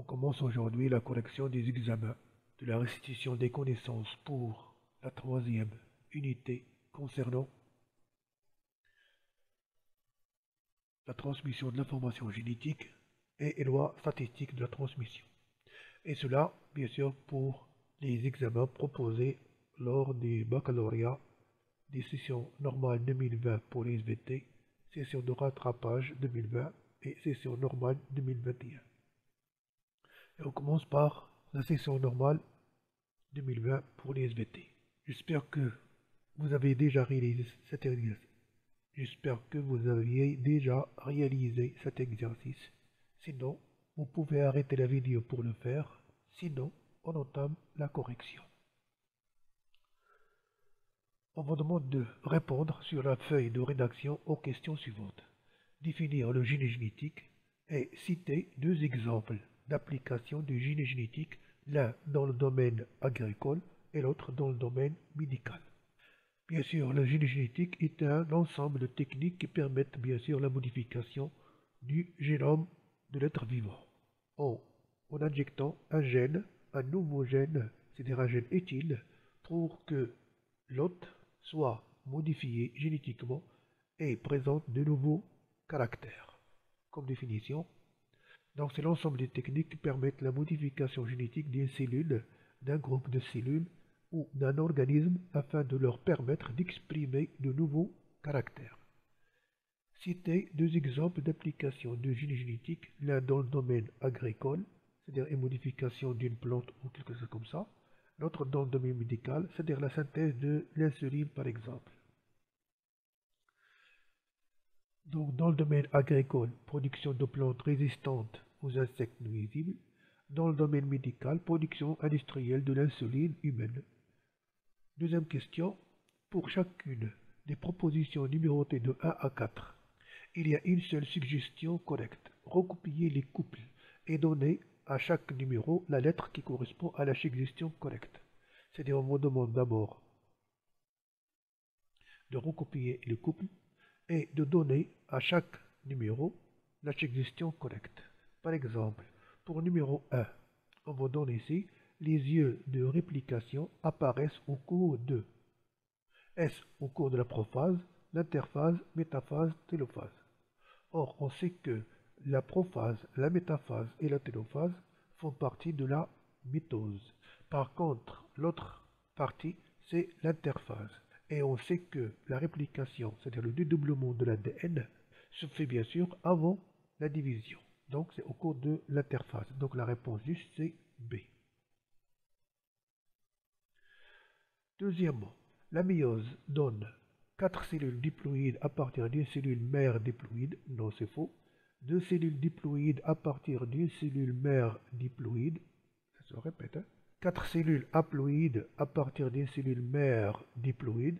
On commence aujourd'hui la correction des examens de la restitution des connaissances pour la troisième unité concernant la transmission de l'information génétique et les lois statistiques de la transmission. Et cela, bien sûr, pour les examens proposés lors des baccalauréats, des sessions normales 2020 pour les SVT, session de rattrapage 2020 et session normale 2021. Et on commence par la session normale 2020 pour les SVT. J'espère que vous avez déjà réalisé cet exercice. J'espère que vous aviez déjà réalisé cet exercice. Sinon, vous pouvez arrêter la vidéo pour le faire. Sinon, on entame la correction. On vous demande de répondre sur la feuille de rédaction aux questions suivantes. Définir le génie génétique et citer deux exemples d'application du génie génétique, l'un dans le domaine agricole et l'autre dans le domaine médical. Bien sûr, le génie génétique est un ensemble de techniques qui permettent bien sûr la modification du génome de l'être vivant en injectant un gène, un nouveau gène, c'est-à-dire un gène utile, pour que l'hôte soit modifié génétiquement et présente de nouveaux caractères. Comme définition, donc c'est l'ensemble des techniques qui permettent la modification génétique d'une cellule, d'un groupe de cellules ou d'un organisme afin de leur permettre d'exprimer de nouveaux caractères. Citez deux exemples d'application de génie génétique, l'un dans le domaine agricole, c'est-à-dire une modification d'une plante ou quelque chose comme ça, l'autre dans le domaine médical, c'est-à-dire la synthèse de l'insuline par exemple. Donc dans le domaine agricole, production de plantes résistantes aux insectes nuisibles, dans le domaine médical, production industrielle de l'insuline humaine. Deuxième question, pour chacune des propositions numérotées de 1 à 4, il y a une seule suggestion correcte. Recopier les couples et donner à chaque numéro la lettre qui correspond à la suggestion correcte. C'est-à-dire on vous demande d'abord de recopier les couples et de donner à chaque numéro la suggestion correcte. Par exemple, pour numéro 1, on vous donne ici les yeux de réplication apparaissent au cours de S au cours de la prophase, l'interphase, métaphase, télophase. Or, on sait que la prophase, la métaphase et la télophase font partie de la mitose. Par contre, l'autre partie, c'est l'interphase. Et on sait que la réplication, c'est-à-dire le dédoublement de l'ADN, se fait bien sûr avant la division. Donc, c'est au cours de l'interphase. Donc, la réponse juste, c'est B. Deuxièmement, la méiose donne 4 cellules diploïdes à partir d'une cellule mère diploïde. Non, c'est faux. 2 cellules diploïdes à partir d'une cellule mère diploïde. Ça se répète. 4 cellules haploïdes à partir d'une cellule mère diploïde.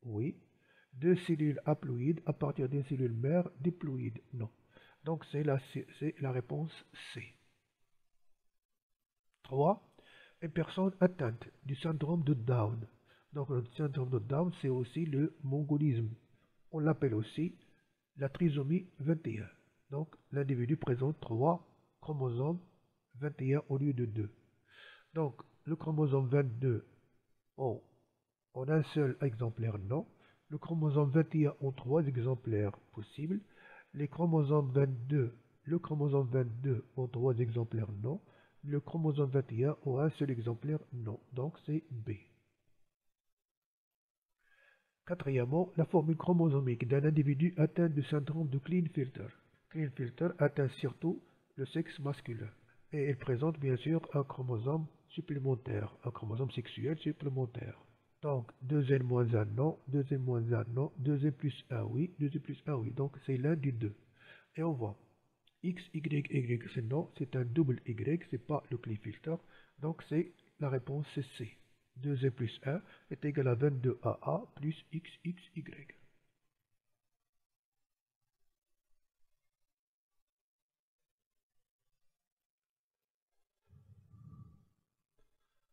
Oui. 2 cellules haploïdes à partir d'une cellule mère diploïde. Non. Donc c'est la réponse C. 3. Une personne atteinte du syndrome de Down. Donc le syndrome de Down, c'est aussi le mongolisme. On l'appelle aussi la trisomie 21. Donc l'individu présente 3 chromosomes 21 au lieu de 2. Donc le chromosome 22 en un seul exemplaire, non. Le chromosome 21 en 3 exemplaires possibles. Le chromosome 22 en 3 exemplaires, non. Le chromosome 21 en un seul exemplaire, non. Donc c'est B. Quatrièmement, la formule chromosomique d'un individu atteint du syndrome de Klinefelter. Klinefelter atteint surtout le sexe masculin. Et il présente bien sûr un chromosome supplémentaire, un chromosome sexuel supplémentaire. Donc 2N moins 1 non, 2N moins 1 non, 2N plus 1 oui, 2N plus 1 oui. Donc c'est l'un des deux. Et on voit X, Y, Y, c'est non, c'est un double Y, c'est pas le Klinefelter. Donc c'est la réponse c'est C. 2N plus 1 est égal à 22AA plus XXY.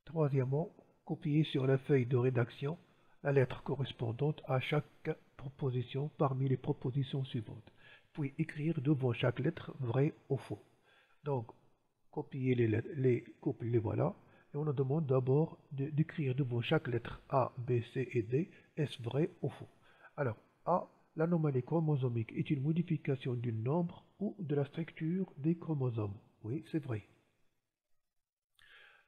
Troisièmement, copier sur la feuille de rédaction la lettre correspondante à chaque proposition parmi les propositions suivantes, puis écrire devant chaque lettre vrai ou faux. Donc, copier les couples, les voilà. Et on nous demande d'abord d'écrire devant chaque lettre A, B, C et D, est-ce vrai ou faux? Alors, A, l'anomalie chromosomique est une modification du nombre ou de la structure des chromosomes. Oui, c'est vrai.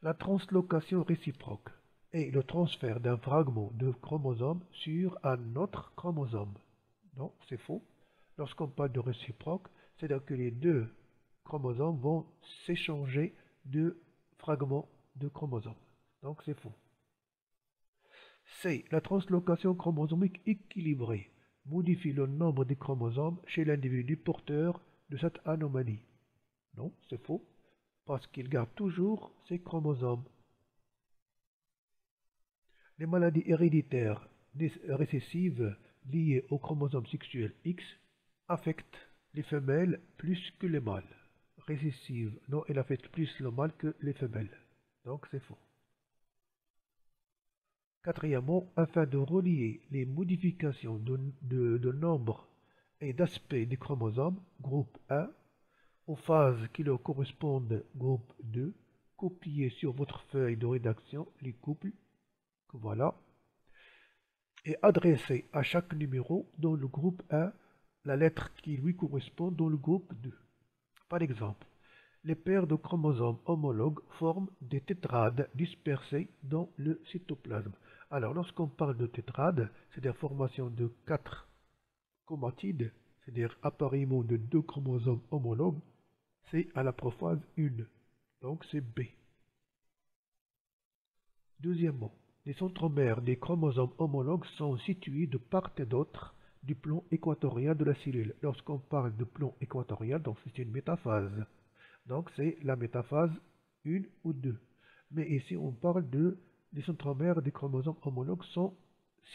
La translocation réciproque est le transfert d'un fragment de chromosome sur un autre chromosome. Non, c'est faux. Lorsqu'on parle de réciproque, c'est-à-dire que les deux chromosomes vont s'échanger de fragments de chromosomes. Donc c'est faux. C. La translocation chromosomique équilibrée modifie le nombre de chromosomes chez l'individu porteur de cette anomalie. Non, c'est faux, parce qu'il garde toujours ses chromosomes. Les maladies héréditaires récessives liées au chromosome sexuel X affectent les femelles plus que les mâles. Récessive, non, elle affecte plus le mâle que les femelles. Donc c'est faux. Quatrièmement, afin de relier les modifications de nombre et d'aspect des chromosomes, groupe 1, aux phases qui leur correspondent, groupe 2, copiez sur votre feuille de rédaction les couples, que voilà, et adressez à chaque numéro dans le groupe 1 la lettre qui lui correspond dans le groupe 2. Par exemple, les paires de chromosomes homologues forment des tétrades dispersés dans le cytoplasme. Alors, lorsqu'on parle de tétrade, c'est-à-dire formation de 4 chromatides, c'est-à-dire appariement de 2 chromosomes homologues, c'est à la prophase 1. Donc, c'est B. Deuxièmement, les centromères des chromosomes homologues sont situés de part et d'autre du plan équatorial de la cellule. Lorsqu'on parle de plan équatorial, donc c'est une métaphase. Donc, c'est la métaphase 1 ou 2. Mais ici, on parle de les centromères des chromosomes homologues sont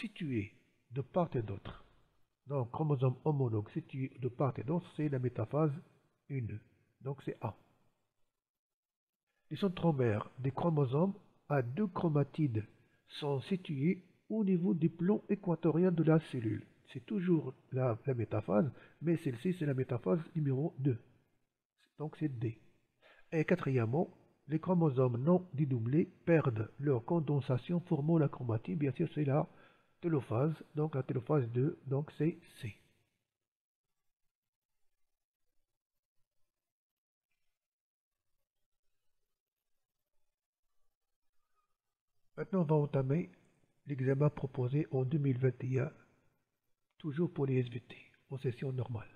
situés de part et d'autre. Donc, chromosomes homologues situés de part et d'autre, c'est la métaphase 1. Donc, c'est A. Les centromères des chromosomes à 2 chromatides sont situés au niveau du plan équatorial de la cellule. C'est toujours la métaphase, mais celle-ci, c'est la métaphase numéro 2. Donc, c'est D. Et quatrièmement, les chromosomes non dédoublés perdent leur condensation formant la chromatine. Bien sûr, c'est la télophase. Donc la télophase 2, donc c'est C. Maintenant, on va entamer l'examen proposé en 2021, toujours pour les SVT, en session normale.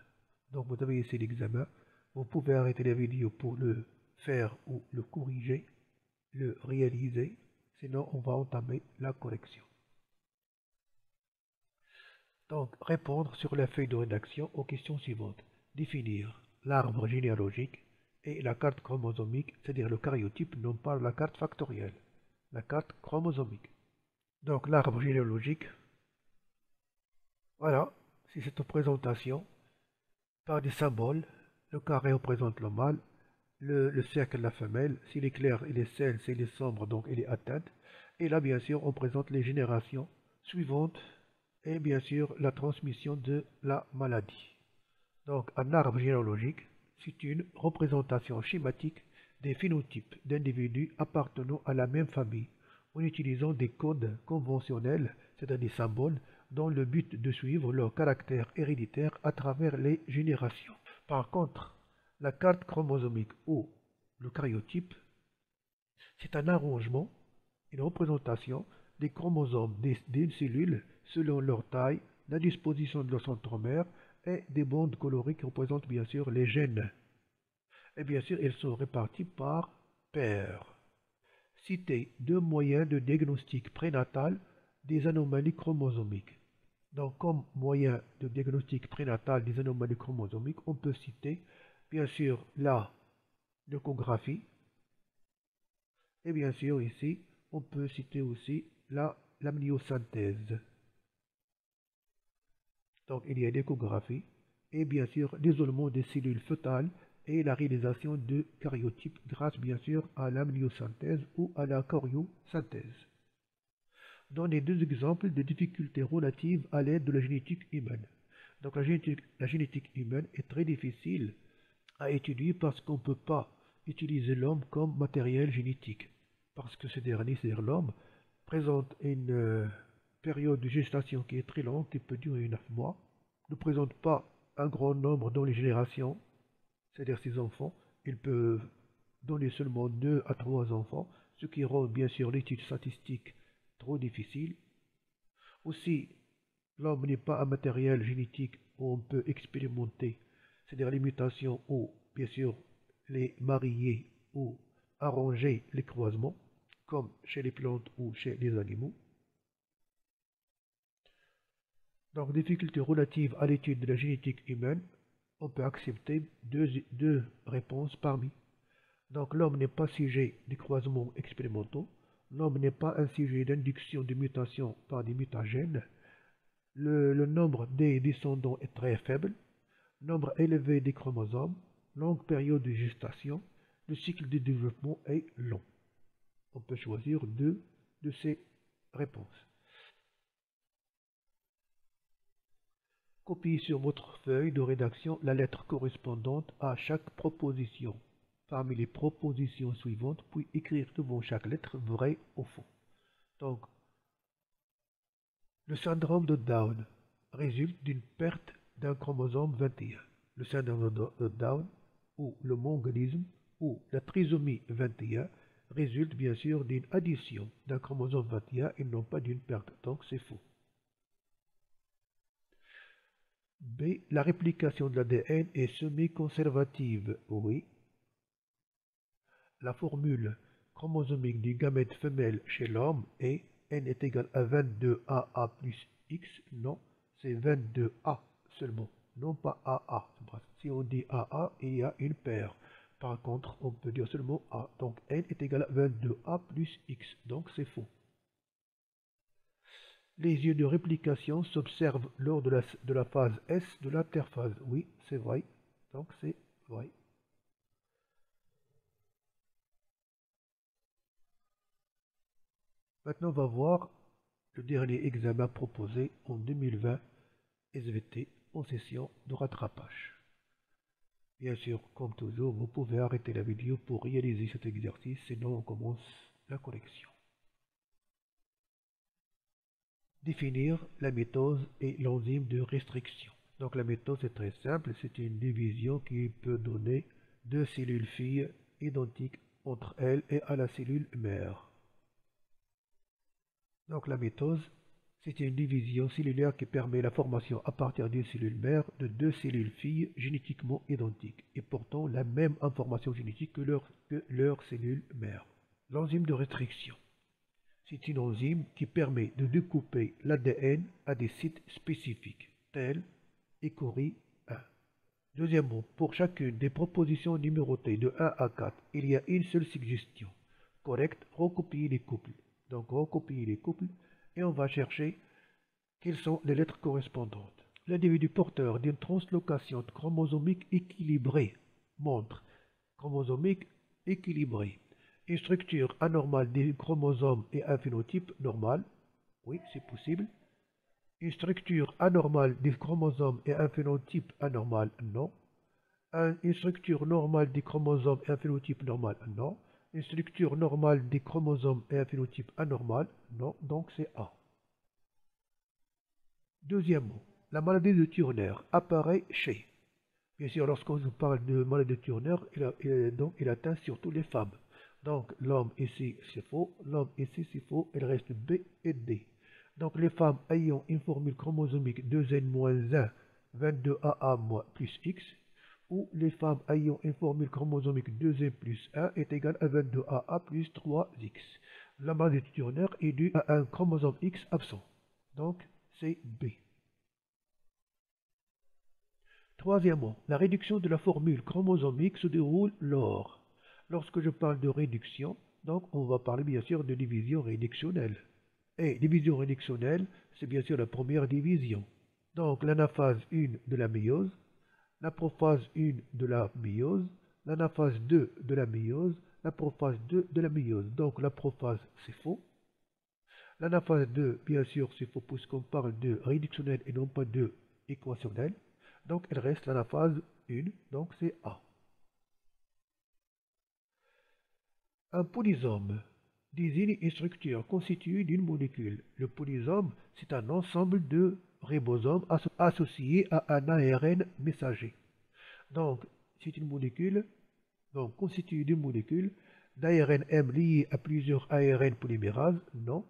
Donc vous avez ici l'examen. Vous pouvez arrêter la vidéo pour le faire ou le corriger, le réaliser. Sinon, on va entamer la correction. Donc, répondre sur la feuille de rédaction aux questions suivantes. Définir l'arbre généalogique et la carte chromosomique, c'est-à-dire le karyotype, non pas la carte factorielle, la carte chromosomique. Donc, l'arbre généalogique, voilà, c'est cette représentation par des symboles. Le carré représente le mâle, le cercle la femelle, s'il est clair, il est seul, s'il est sombre, donc il est atteinte. Et là, bien sûr, on présente les générations suivantes et bien sûr la transmission de la maladie. Donc un arbre généalogique, c'est une représentation schématique des phénotypes d'individus appartenant à la même famille en utilisant des codes conventionnels, c'est-à-dire des symboles, dans le but de suivre leur caractère héréditaire à travers les générations. Par contre, la carte chromosomique ou le karyotype, c'est un arrangement, une représentation des chromosomes d'une cellule selon leur taille, la disposition de leur centromère et des bandes colorées qui représentent bien sûr les gènes. Et bien sûr, elles sont réparties par paires. Citer 2 moyens de diagnostic prénatal des anomalies chromosomiques. Donc, comme moyen de diagnostic prénatal des anomalies chromosomiques, on peut citer bien sûr la l'échographie. Et bien sûr, ici, on peut citer aussi l'amniosynthèse. Donc, il y a l'échographie et bien sûr l'isolement des cellules fœtales et la réalisation de karyotypes grâce bien sûr à l'amniosynthèse ou à la choriosynthèse. Donnez 2 exemples de difficultés relatives à l'aide de la génétique humaine. Donc, la génétique humaine est très difficile à étudier parce qu'on ne peut pas utiliser l'homme comme matériel génétique, parce que ce dernier, c'est-à-dire l'homme, présente une période de gestation qui est très longue, qui peut durer 9 mois, ne présente pas un grand nombre dans les générations, c'est-à-dire ses enfants, il peut donner seulement 2 à 3 enfants, ce qui rend bien sûr l'étude statistique trop difficile. Aussi, l'homme n'est pas un matériel génétique où on peut expérimenter, c'est-à-dire les mutations ou bien sûr les marier ou arranger les croisements, comme chez les plantes ou chez les animaux. Donc, difficultés relatives à l'étude de la génétique humaine, on peut accepter deux réponses parmi. Donc, l'homme n'est pas sujet des croisements expérimentaux, l'homme n'est pas un sujet d'induction de mutation par des mutagènes, le nombre des descendants est très faible, nombre élevé des chromosomes, longue période de gestation, le cycle de développement est long. On peut choisir deux de ces réponses. Copiez sur votre feuille de rédaction la lettre correspondante à chaque proposition. Parmi les propositions suivantes, puis écrire devant chaque lettre vrai ou faux. Donc, le syndrome de Down résulte d'une perte d'un chromosome 21. Le syndrome de Down ou le mongolisme ou la trisomie 21 résulte bien sûr d'une addition d'un chromosome 21 et non pas d'une perte. Donc c'est faux. B. La réplication de l'ADN est semi-conservative. Oui. La formule chromosomique du gamète femelle chez l'homme est N est égal à 22AA plus X. Non, c'est 22A seulement, non pas AA. Si on dit AA, il y a une paire. Par contre, on peut dire seulement A. Donc N est égal à 22A plus X. Donc c'est faux. Les yeux de réplication s'observent lors de la phase S de l'interphase. Oui, c'est vrai. Donc c'est vrai. Maintenant, on va voir le dernier examen proposé en 2020 SVT en session de rattrapage. Bien sûr, comme toujours, vous pouvez arrêter la vidéo pour réaliser cet exercice, sinon on commence la correction. Définir la mitose et l'enzyme de restriction. Donc la mitose est très simple, c'est une division qui peut donner deux cellules filles identiques entre elles et à la cellule mère. Donc la mitose, c'est une division cellulaire qui permet la formation à partir d'une cellule mère de deux cellules filles génétiquement identiques et portant la même information génétique que leur cellule mère. L'enzyme de restriction. C'est une enzyme qui permet de découper l'ADN à des sites spécifiques, tels Écorie 1. Deuxièmement, pour chacune des propositions numérotées de 1 à 4, il y a une seule suggestion. Correct, recopier les couples. Donc recopier les couples et on va chercher quelles sont les lettres correspondantes. L'individu porteur d'une translocation chromosomique équilibrée montre chromosomique équilibrée. Une structure anormale des chromosomes et un phénotype normal. Oui, c'est possible. Une structure anormale des chromosomes et un phénotype anormal. Non. Une structure normale des chromosomes et un phénotype normal. Non. Une structure normale des chromosomes et un phénotype anormal. Non. Donc c'est A. Deuxièmement, la maladie de Turner apparaît chez. Bien sûr, lorsqu'on parle de maladie de Turner, il atteint surtout les femmes. Donc, l'homme ici, c'est faux. L'homme ici, c'est faux. Il reste B et D. Donc, les femmes ayant une formule chromosomique 2N-1, 22AA plus X, ou les femmes ayant une formule chromosomique 2N plus 1 est égal à 22AA plus 3X. La maladie de Turner est due à un chromosome X absent. Donc, c'est B. Troisièmement, la réduction de la formule chromosomique se déroule lorsque je parle de réduction, donc on va parler bien sûr de division réductionnelle. Et division réductionnelle, c'est bien sûr la première division. Donc l'anaphase 1 de la méiose, la prophase 1 de la méiose, l'anaphase 2 de la méiose, la prophase 2 de la méiose. Donc la prophase, c'est faux. L'anaphase 2, bien sûr, c'est faux puisqu'on parle de réductionnel et non pas de équationnel. Donc il reste l'anaphase 1, donc c'est A. Un polysome désigne une structure constituée d'une molécule. Le polysome, c'est un ensemble de ribosomes associés à un ARN messager. Donc, c'est une molécule constituée d'une molécule, d'ARN-M lié à plusieurs ARN polymérases, non.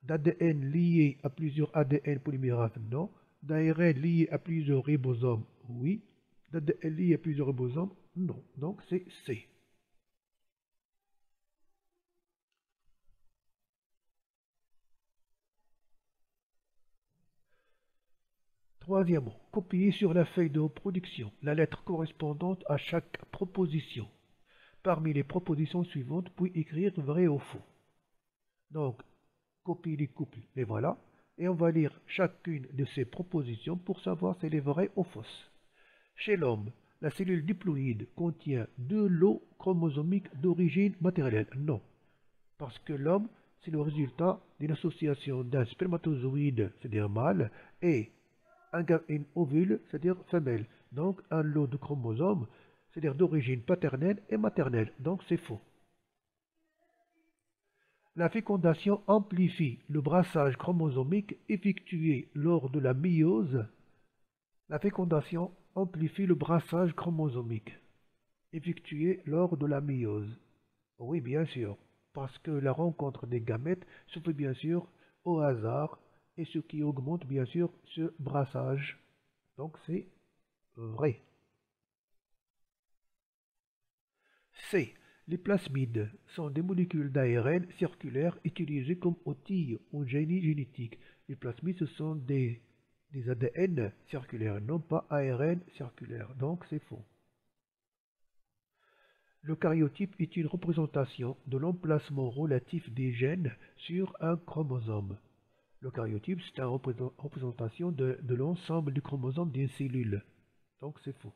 D'ADN lié à plusieurs ADN polymérases, non. D'ARN lié à plusieurs ribosomes, oui. D'ADN lié à plusieurs ribosomes, non. Donc c'est C. Troisièmement, copier sur la feuille de reproduction la lettre correspondante à chaque proposition. Parmi les propositions suivantes, puis écrire vrai ou faux. Donc, copier les couples, les voilà, et on va lire chacune de ces propositions pour savoir si elle est vraie ou fausse. Chez l'homme, la cellule diploïde contient deux lots chromosomiques d'origine maternelle. Non, parce que l'homme, c'est le résultat d'une association d'un spermatozoïde, c'est-à-dire mâle, et un ovule, c'est-à-dire femelle. Donc un lot de chromosomes, c'est-à-dire d'origine paternelle et maternelle. Donc c'est faux. La fécondation amplifie le brassage chromosomique effectué lors de la méiose. La fécondation amplifie le brassage chromosomique effectué lors de la méiose. Oui, bien sûr, parce que la rencontre des gamètes se fait bien sûr au hasard et ce qui augmente bien sûr ce brassage. Donc c'est vrai. C. Les plasmides sont des molécules d'ARN circulaires utilisées comme outils en génie génétique. Les plasmides, ce sont des ADN circulaires, non pas ARN circulaires. Donc c'est faux. Le caryotype est une représentation de l'emplacement relatif des gènes sur un chromosome. Le caryotype, c'est une représentation de l'ensemble du chromosome d'une cellule. Donc c'est faux.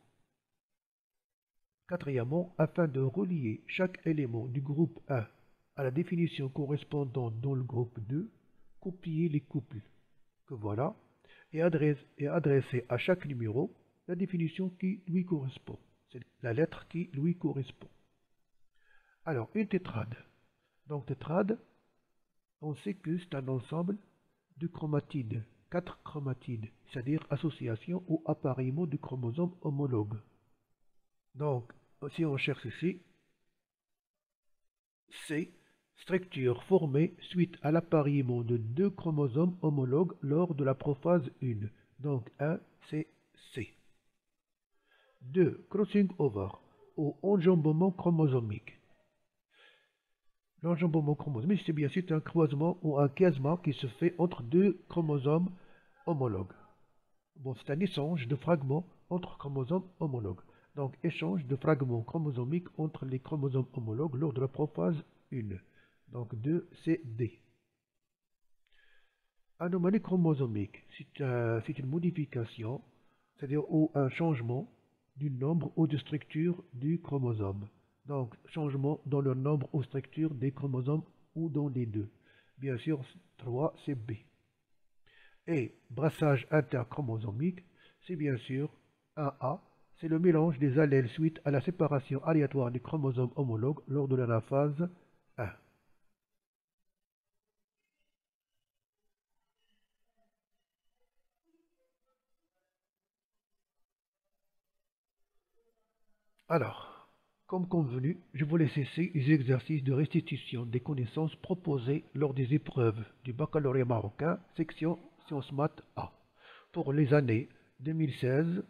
Quatrièmement, afin de relier chaque élément du groupe 1 à la définition correspondante dans le groupe 2, copier les couples que voilà et adresser à chaque numéro la définition qui lui correspond. C'est la lettre qui lui correspond. Alors, une tétrade. Donc tétrade, on sait que c'est un ensemble de chromatides, 4 chromatides, c'est-à-dire association ou appareillement de chromosomes homologues. Donc, si on cherche ici, C, structure formée suite à l'appariement de deux chromosomes homologues lors de la prophase 1. Donc 1, c'est C. 2. Crossing over ou enjambement chromosomique. L'enjambement chromosomique, c'est bien sûr un croisement ou un chiasma qui se fait entre deux chromosomes homologues. Bon, c'est un échange de fragments entre chromosomes homologues. Donc, échange de fragments chromosomiques entre les chromosomes homologues lors de la prophase 1. Donc, 2, c'est D. Anomalie chromosomique, c'est une modification, c'est-à-dire ou un changement du nombre ou de structure du chromosome. Donc, changement dans le nombre ou structure des chromosomes ou dans les deux. Bien sûr, 3, c'est B. Et brassage interchromosomique, c'est bien sûr 1A, c'est le mélange des allèles suite à la séparation aléatoire des chromosomes homologues lors de l'anaphase 1. Alors, comme convenu, je vous laisse cesser les exercices de restitution des connaissances proposées lors des épreuves du baccalauréat marocain, section Sciences Maths A, pour les années 2016,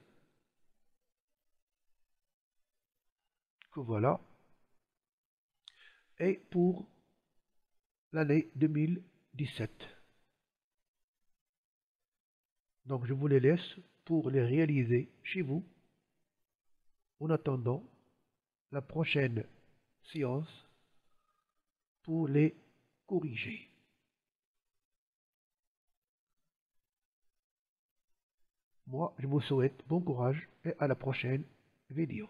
que voilà, et pour l'année 2017. Donc je vous les laisse pour les réaliser chez vous en attendant la prochaine séance pour les corriger. Moi, je vous souhaite bon courage et à la prochaine vidéo.